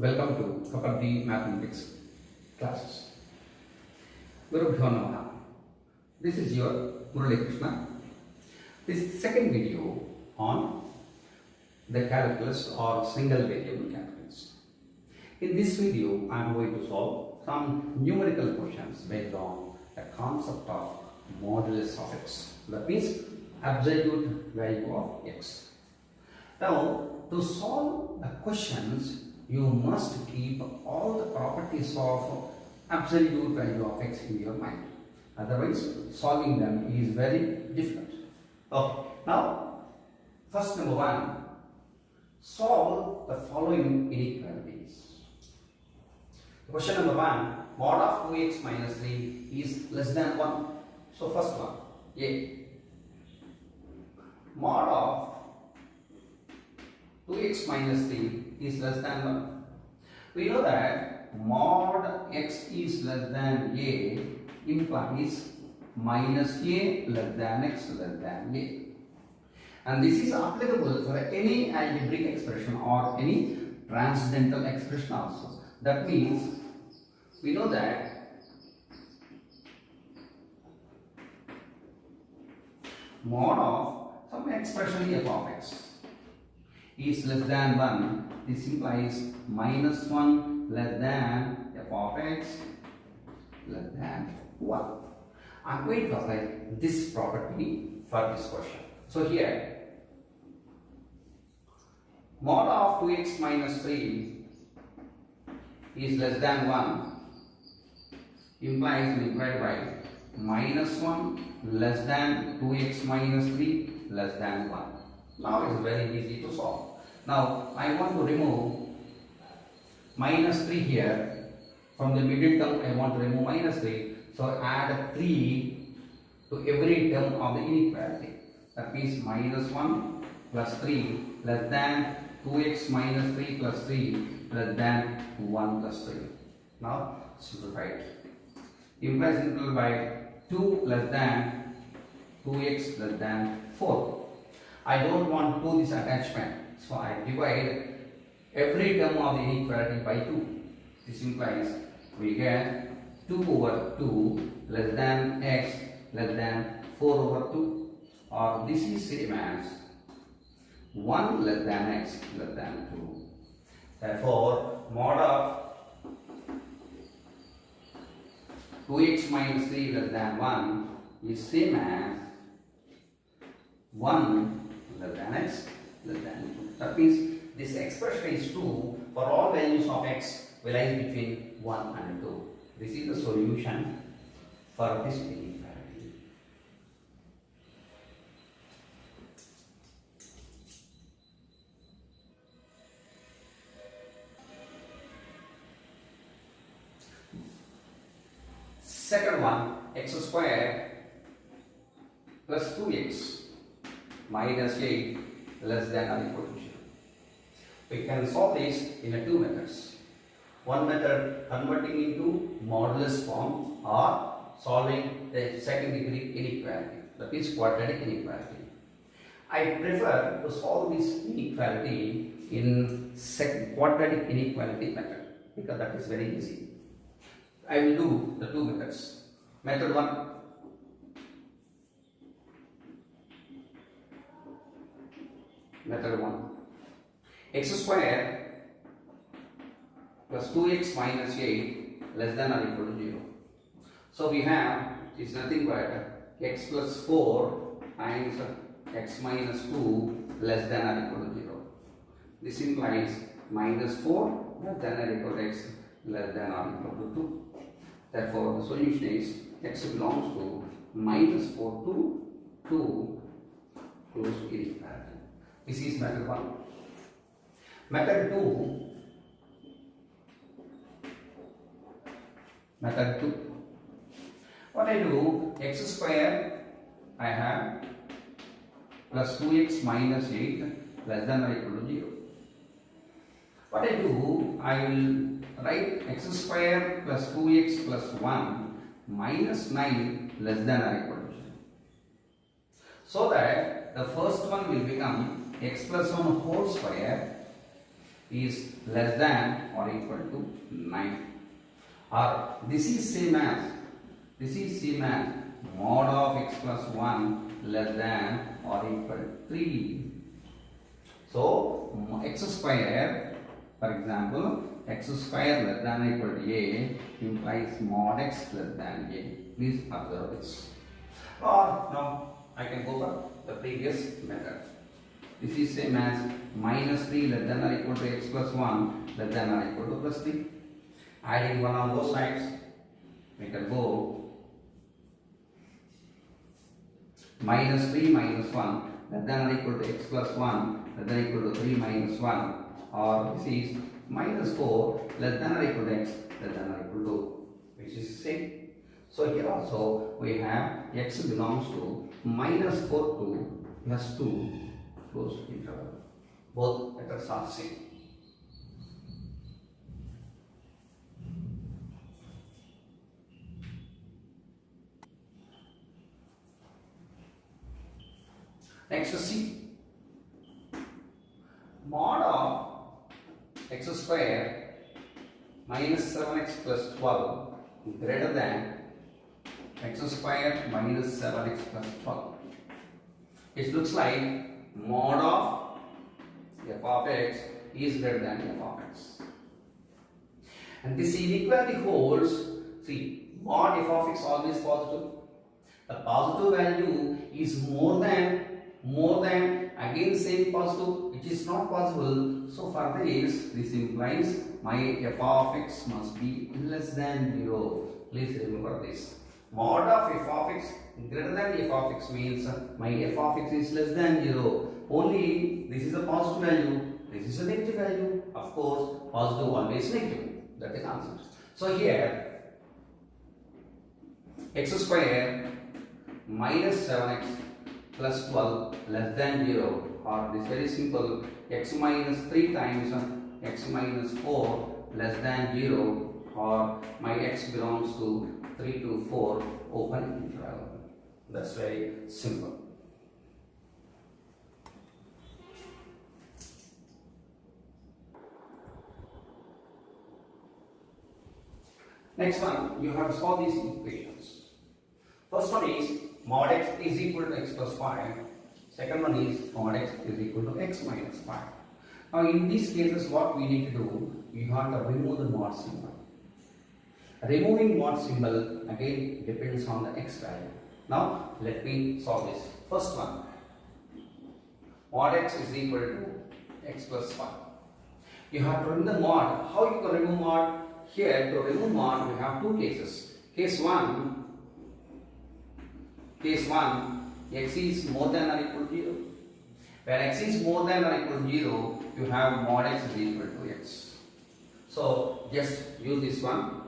Welcome to Kapadi Mathematics classes. Gurubhyo Namaha. This is your Murali Krishna. This is the second video on the calculus or single variable calculus. In this video, I am going to solve some numerical questions based on the concept of modulus of x. That means absolute value of x. Now, to solve the questions, you must keep all the properties of absolute value of x in your mind. Otherwise, solving them is very difficult. Okay. Now, first number one, solve the following inequalities. Question number one, mod of 2x minus 3 is less than 1. So, first one, A. Mod of 2x minus 3 is less than 1. We know that mod x is less than a implies minus a less than x less than a. And this is applicable for any algebraic expression or any transcendental expression also. That means we know that mod of some expression f of x is less than 1, this implies minus 1 less than f of x less than 1. I am going to apply this property for this question. So here, mod of 2x minus 3 is less than 1 implies multiplied by minus 1 less than 2x minus 3 less than 1. Now it is very easy to solve. Now I want to remove minus 3 here. From the middle term I want to remove minus 3. So add 3 to every term of the inequality. That means minus 1 plus 3 less than 2x minus 3 plus 3 less than 1 plus 3. Now simplify it. Implies simplified by 2 less than 2x less than 4. I don't want to do this attachment, so I divide every term of the inequality by 2. This implies we get 2 over 2 less than x less than 4 over 2, or this is same as 1 less than x less than 2. Therefore, mod of 2x minus 3 less than 1 is same as 1 less than x less than 2. That means this expression is true for all values of x will lie between 1 and 2. This is the solution for this inequality. Second one, x squared plus 2x minus 8 less than or equal to 0. We can solve this in two methods. One method converting into modulus form or solving the second degree inequality, that is quadratic inequality. I prefer to solve this inequality in quadratic inequality method because that is very easy. I will do the two methods. Method 1. Method 1. X squared plus 2x minus 8 less than or equal to 0. So we have is nothing but x plus 4 times x minus 2 less than or equal to 0. This implies minus 4 less than or equal to x less than or equal to 2. Therefore, the solution is x belongs to minus 4 to 2 close to inequality. This is method 1. Method 2. Method 2. What I do, x square I have plus 2x minus 8 less than or equal to 0. What I do, I will write x square plus 2x plus 1 minus 9 less than or equal to 0. So that the first one will become x plus 1 whole square is less than or equal to 9. Or this is same as mod of x plus 1 less than or equal to 3. So x square, for example, x square less than or equal to a implies mod x less than a. Please observe this. Or now I can go for the previous method. This is same as minus 3 less than or equal to x plus 1 less than or equal to plus 3. Adding 1 on both sides, we can go minus 3 minus 1 less than or equal to x plus 1 less than or equal to 3 minus 1, or this is minus 4 less than or equal to x less than or equal to, which is the same. So here also we have x belongs to minus 4 to plus 2 closed interval. Both methods are same. Next, C. Mod of x square minus 7x plus 12 greater than x square minus 7x plus 12. It looks like mod of f of x is greater than f of x. And this inequality holds, see, mod f of x always positive. The positive value is more than again same positive, which is not possible. So for this implies my f of x must be less than 0. Please remember this. Mod of f of x greater than f of x means my f of x is less than 0. Only this is a positive value, this is a negative value. Of course, positive always negative. That is answer. So here x square minus 7x plus 12 less than 0, or this very simple x minus 3 times x minus 4 less than 0, or my x belongs to 3 to 4 open interval. That's very simple. Next one, you have to solve these equations. First one is mod x is equal to x plus 5. Second one is mod x is equal to x minus 5. Now in these cases what we need to do, we have to remove the mod symbol. Removing mod symbol again depends on the x value. Now let me solve this. First one, mod x is equal to x plus 5. You have to remove the mod. How you can remove mod? Here to remove mod we have two cases. Case 1, x is more than or equal to 0. When x is more than or equal to 0, you have mod x is equal to x. So just use this one.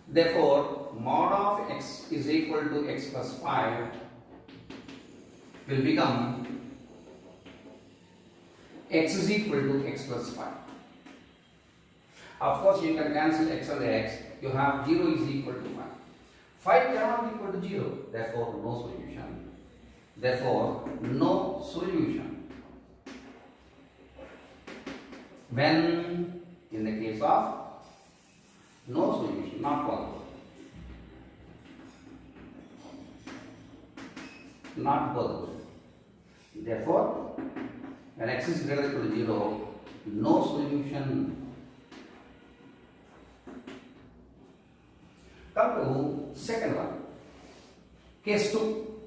Therefore, mod of x is equal to x plus 5 will become x is equal to x plus 5. Of course, you can cancel x and x. You have 0 is equal to 5. 5 cannot be equal to 0. Therefore, no solution. Therefore, no solution. When in the case of no solution, not possible. Not possible. Therefore, when x is greater than or equal to 0, no solution. Come to second one. Case 2.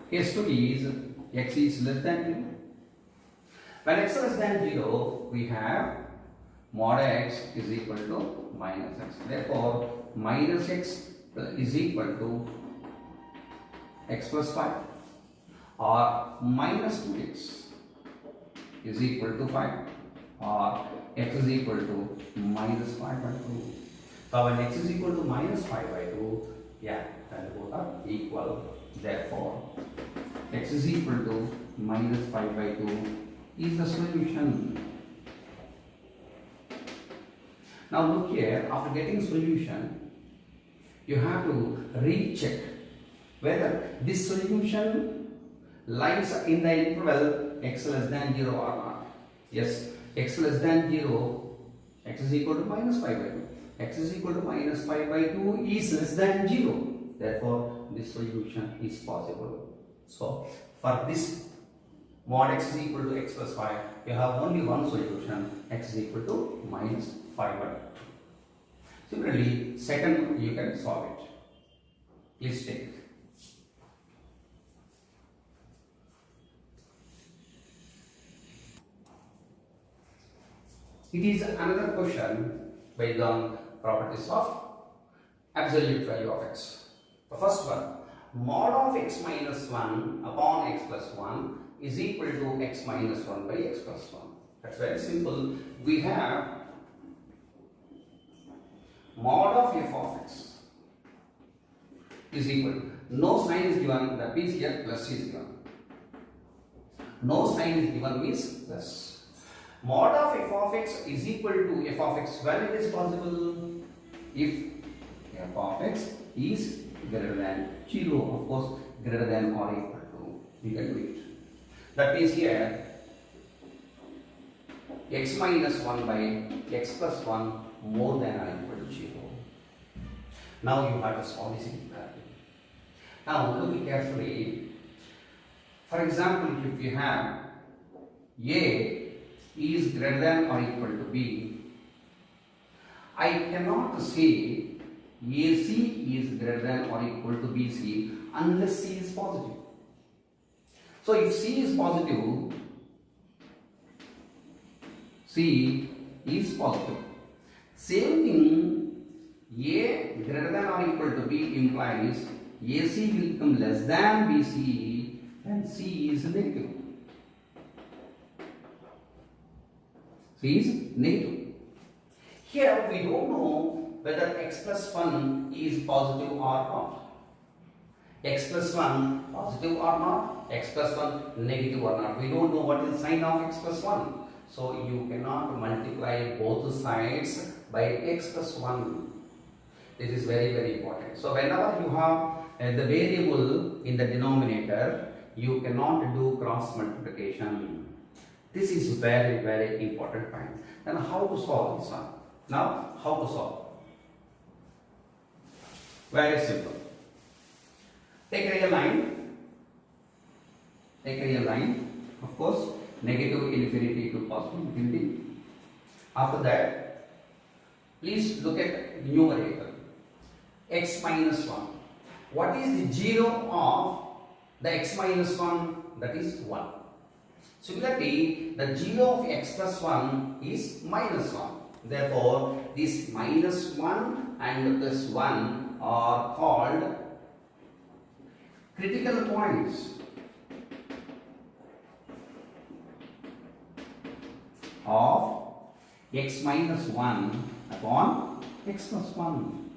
Case 2 is x is less than 0. When x is less than 0, we have mod x is equal to minus x. Therefore, minus x is equal to x plus 5, or minus 2x is equal to 5, or x is equal to minus 5 by 2. So when x is equal to minus 5 by 2, yeah, then both are equal. Therefore, x is equal to minus 5 by 2 is the solution. Now look here, after getting solution, you have to recheck whether this solution lies in the interval x less than 0 or not. Yes, x less than 0, x is equal to minus 5 by 2. X is equal to minus 5 by 2 is less than 0. Therefore, this solution is possible. So, for this mod x is equal to x plus 5, you have only one solution, x is equal to minus 5 by 2. Similarly, second you can solve it. Please take it. It is another question based on properties of absolute value of x. The first one, mod of x minus 1 upon x plus 1 is equal to x minus 1 by x plus 1. That's very simple. We have mod of f of x is equal to, no sign is given, that means here plus is given. No sign is given means plus. Mod of f of x is equal to f of x when it is possible? If f of x is greater than 0, of course greater than or equal to, you can do it. That means here x minus 1 by x plus 1 more than or equal to 0. Now you have to solve this inequality. Now look carefully. For example, if you have a is greater than or equal to b, I cannot say AC is greater than or equal to BC unless C is positive. So if C is positive, C is positive. Same thing, A greater than or equal to B implies AC will become less than BC and C is negative. C is negative. Here we don't know whether x plus 1 is positive or not. X plus 1 positive or not, x plus 1 negative or not. We don't know what is the sign of x plus 1. So you cannot multiply both sides by x plus 1. This is very, very important. So whenever you have the variable in the denominator, you cannot do cross multiplication. This is very, very important point. Then how to solve this one? Now, how to solve? Very simple. Take a real line. Take a real line. Of course, negative infinity to positive infinity. After that, please look at numerator. X minus 1. What is the 0 of the x minus 1? That is 1. Similarly, the 0 of x plus 1 is minus 1. Therefore, this minus 1 and plus 1 are called critical points of x minus 1 upon x plus 1.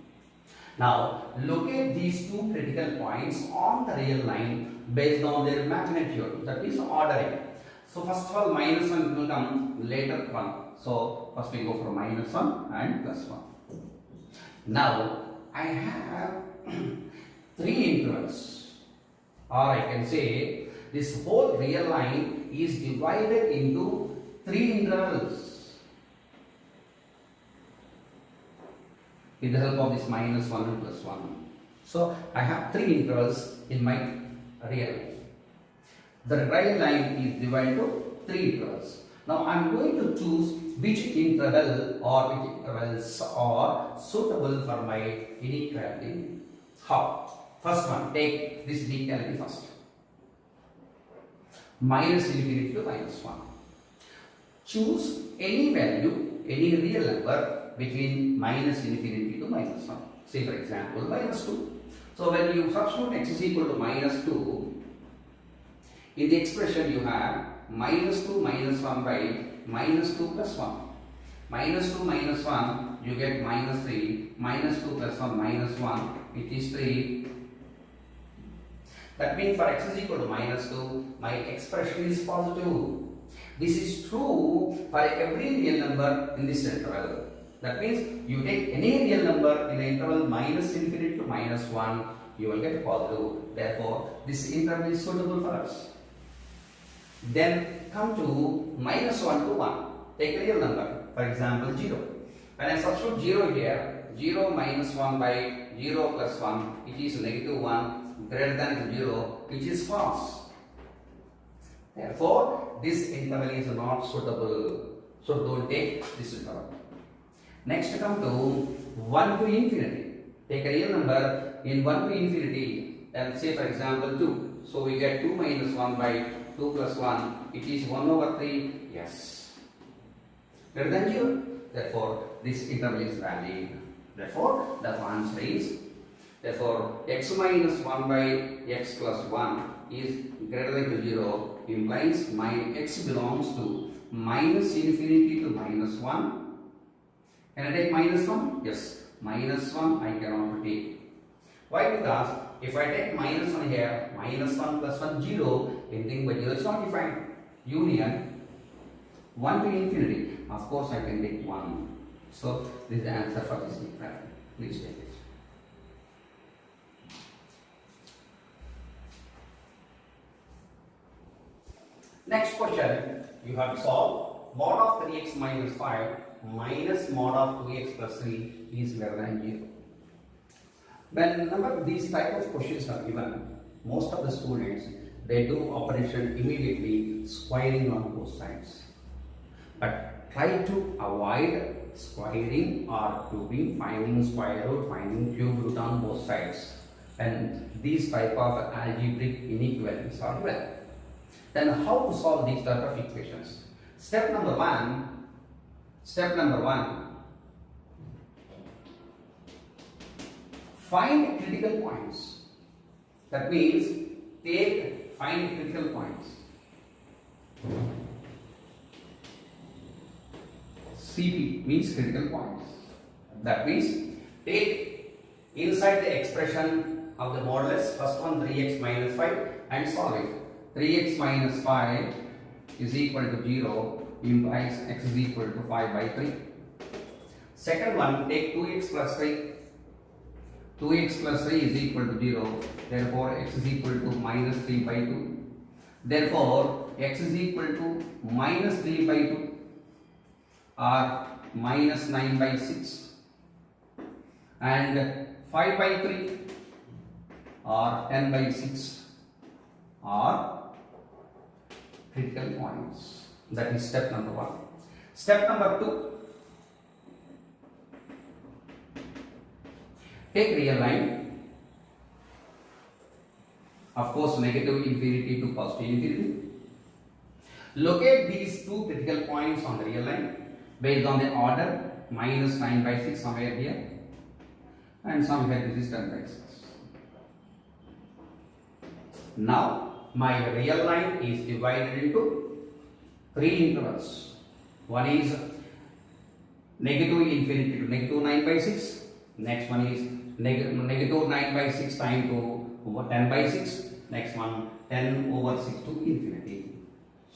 Now, locate these two critical points on the real line based on their magnitude, that is ordering. So first of all, minus 1 will come later 1. So first we go for minus 1 and plus 1. Now I have 3 intervals, or I can say this whole real line is divided into 3 intervals with the help of this minus 1 and plus 1. So I have 3 intervals in my real line. The real line is divided to 3 intervals. Now I am going to choose which interval or which intervals are suitable for my inequality. How? First one, take this inequality first. Minus infinity to minus 1. Choose any value, any real number between minus infinity to minus 1. Say for example, minus 2. So when you substitute x is equal to minus 2, in the expression you have minus 2 minus 1 by minus 2 plus 1. Minus 2 minus 1, you get minus 3. Minus 2 plus 1 minus 1, it is 3. That means for x is equal to minus 2, my expression is positive. This is true for every real number in this interval. That means you take any real number in the interval minus infinity to minus 1, you will get positive. Therefore, this interval is suitable for us. Then come to minus 1 to 1. Take a real number, for example 0. When I substitute 0 here, 0 minus 1 by 0 plus 1, it is negative 1 greater than 0, which is false. Therefore, this interval is not suitable. So don't take this interval. Next come to 1 to infinity. Take a real number in 1 to infinity, and say for example 2. So we get 2 minus 1 by 2 plus 1, it is 1 over 3, yes. Greater than 0. Therefore, this interval is valid. Therefore, the answer is, therefore, x minus 1 by x plus 1 is greater than 0, implies my x belongs to minus infinity to minus 1. Can I take minus 1? Yes. Minus 1 I cannot take. Why? Because if I take minus 1 here, minus 1 plus 1, 0, anything but 0 is not defined. Union 1 to infinity. Of course, I can take 1. So, this is the answer for this equation. Please take it. Next question, you have to solve mod of 3x minus 5 minus mod of 2x plus 3 is greater than 0. Whenever these type of questions are given, most of the students, they do operation immediately, squaring on both sides. But try to avoid squaring or cubing, finding square root, finding cube root on both sides. And these type of algebraic inequalities are given. Then how to solve these type of equations? Step number one, find critical points. That means find critical points. CP means critical points. That means take inside the expression of the modulus, first one 3x minus 5 and solve it. 3x minus 5 is equal to 0, implies x is equal to 5 by 3. Second one, take 2x plus 3. 2x plus 3 is equal to 0, therefore x is equal to minus 3 by 2. Therefore, x is equal to minus 3 by 2 or minus 9 by 6 and 5 by 3 or 10 by 6 are critical points. That is step number 1. Step number 2. Take real line. Of course, negative infinity to positive infinity. Locate these two critical points on the real line based on the order minus 9 by 6 somewhere here and somewhere this is 10 by 6. Now, my real line is divided into 3 intervals. One is negative infinity to negative 9 by 6. Next one is negative 9 by 6 times to 10 by 6. Next one 10 over 6 to infinity.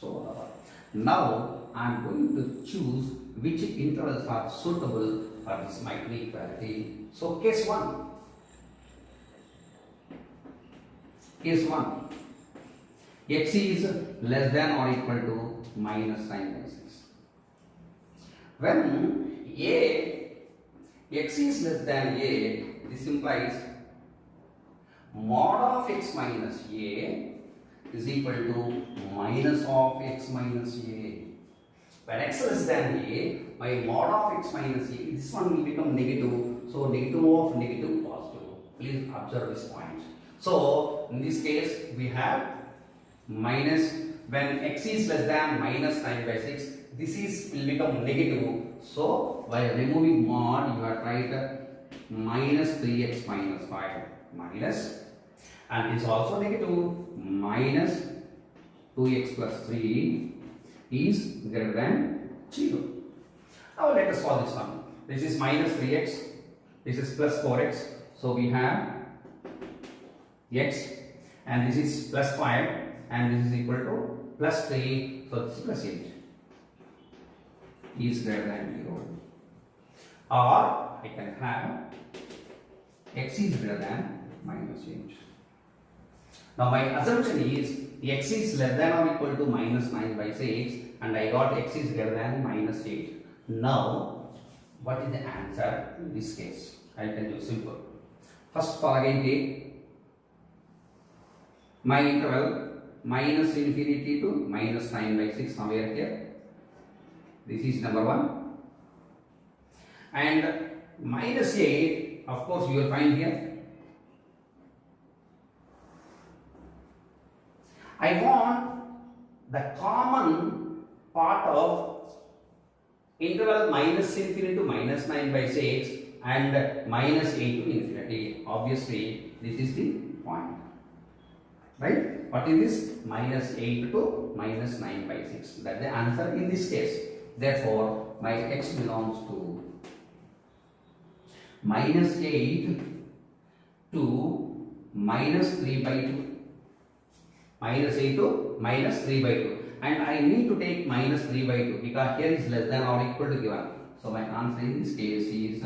So now I am going to choose which intervals are suitable for this my inequality. So case 1. Case 1. X is less than or equal to minus 9 by 6. When x is less than a, this implies mod of x minus a is equal to minus of x minus a. When x is less than a, my mod of x minus a, this one will become negative. So negative of negative positive. Please observe this point. So in this case we have minus, when x is less than minus 9 by 6, this will become negative. So by removing mod, you have tried minus 3x minus 5 minus, and it's also negative, minus 2x plus 3 is greater than 0. Now let us solve this one. This is minus 3x, this is plus 4x. So we have x, and this is plus 5, and this is equal to plus 3, so this is plus 8 is greater than 0. Or I can have x is greater than minus 8. Now my assumption is x is less than or equal to minus 9 by 6 and I got x is greater than minus 8. Now, what is the answer in this case? I'll tell you simple. First of all, again take my interval minus infinity to minus 9 by 6 somewhere here. This is number 1. And minus 8, of course, you will find here. I want the common part of interval minus infinity to minus 9 by 6 and minus 8 to infinity. Obviously, this is the point. Right? What is this? Minus 8 to minus 9 by 6. That's the answer in this case. Therefore, my x belongs to minus 8 to minus 3 by 2. Minus 8 to minus 3 by 2. And I need to take minus 3 by 2 because here is less than or equal to given. So my answer in this case is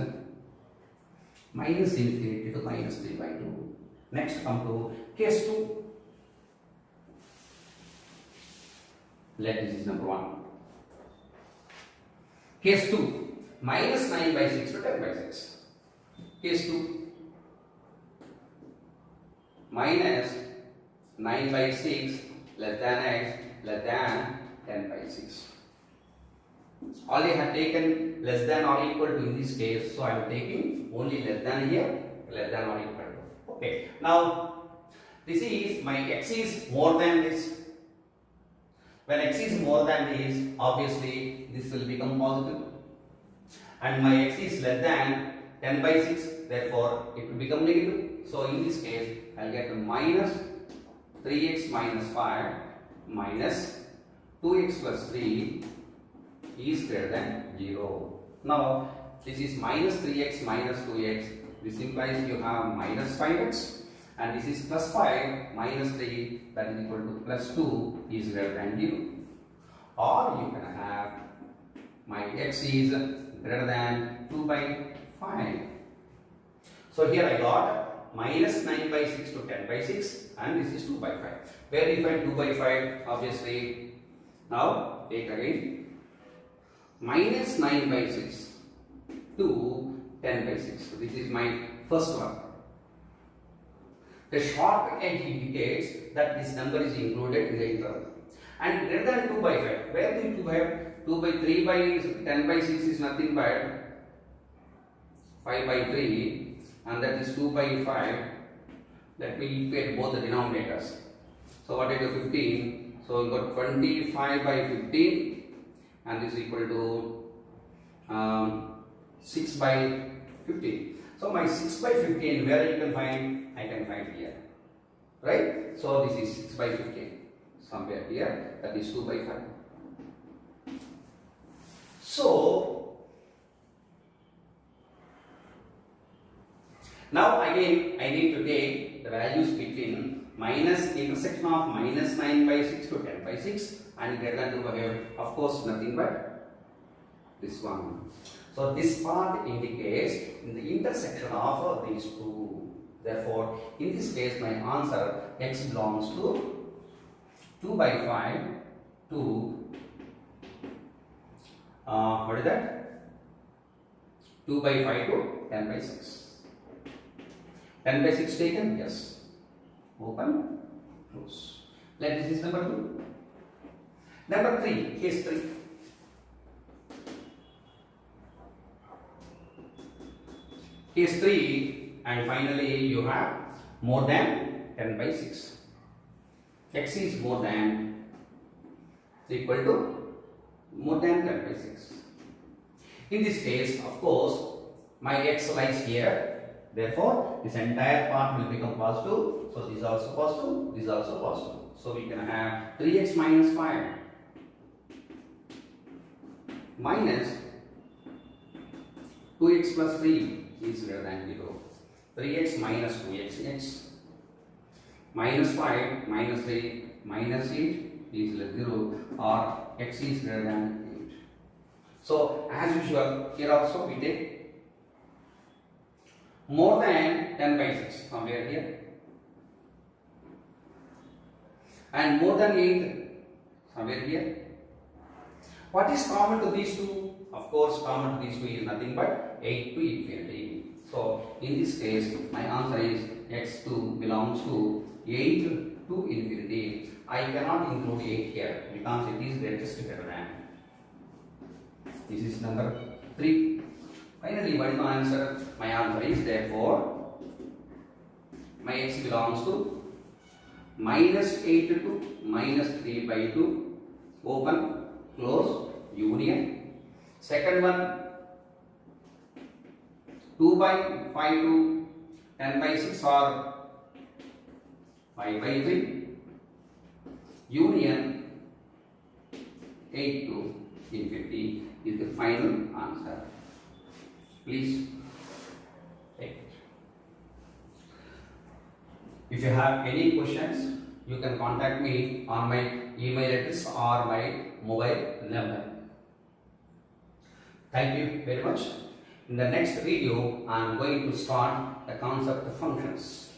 minus infinity to minus 3 by 2. Next come to case 2. This is number 1. Case 2. Minus 9 by 6 to 10 by 6. Case 2. Minus 9 by 6 less than x less than 10 by 6. Already I have taken less than or equal to in this case, so I am taking only less than here, less than or equal to. Okay, now this is my x is more than this. When x is more than this, obviously this will become positive. And my x is less than 10 by 6, therefore it will become negative. So in this case, I will get minus 3x minus 5 minus 2x plus 3 is greater than 0. Now, this is minus 3x minus 2x. This implies you have minus 5x. And this is plus 5 minus 3, that is equal to plus 2 is greater than 0. Or you can have my x is greater than 2 by 5. So here I got minus 9 by 6 to 10 by 6 and this is 2 by 5. Where do you find 2 by 5? Obviously, now take again minus 9 by 6 to 10 by 6. So this is my first one. The short edge indicates that this number is included in the interval. And greater than 2 by 5. Where do you have 2 by 3 by 10 by 6 is nothing but 5 by 3 and that is 2 by 5. Let me equate both the denominators. So what is the 15? So you got 25 by 15 and this is equal to 6 by 15. So my 6 by 15 where you can find? I can find here. Right? So this is 6 by 15. Somewhere here, that is 2 by 5. So now again I need to take the values between minus intersection of minus 9 by 6 to 10 by 6 and greater than 2 by 5. Of course nothing but this one. So this part indicates in the intersection of these two. Therefore, in this case my answer x belongs to 2 by 5 to what is that? 2 by 5 to 10 by 6. 10 by 6 taken? Yes. Open, close. This is number 2. Number 3, case 3. Case 3 and finally you have more than 10 by 6. X is more than equal to more than 10 by 6. In this case, of course, my x lies here. Therefore, this entire part will become positive. So, this is also positive, this is also positive. So, we can have 3x minus 5 minus 2x plus 3 is greater than 0. 3x minus 2x, x minus 5 minus 3 minus 8 is less 0 or x is greater than 8. So, as usual, here also we take more than 10 by 6 somewhere here. and more than 8 somewhere here. What is common to these two? Of course, common to these two is nothing but 8 to infinity. So, in this case, my answer is x2 belongs to 8 to infinity. I cannot include 8 here because it is greatest determinant. This is number 3. Finally, what is my answer? My answer is therefore, my x belongs to minus 8 to minus 3 by 2, open, close, union. Second one, 2 by 5 to 10 by 6 or 5 by 3, union 8 to infinity is the final answer. Please take it. If you have any questions, you can contact me on my email address or my mobile number. Thank you very much. In the next video, I am going to start the concept of functions.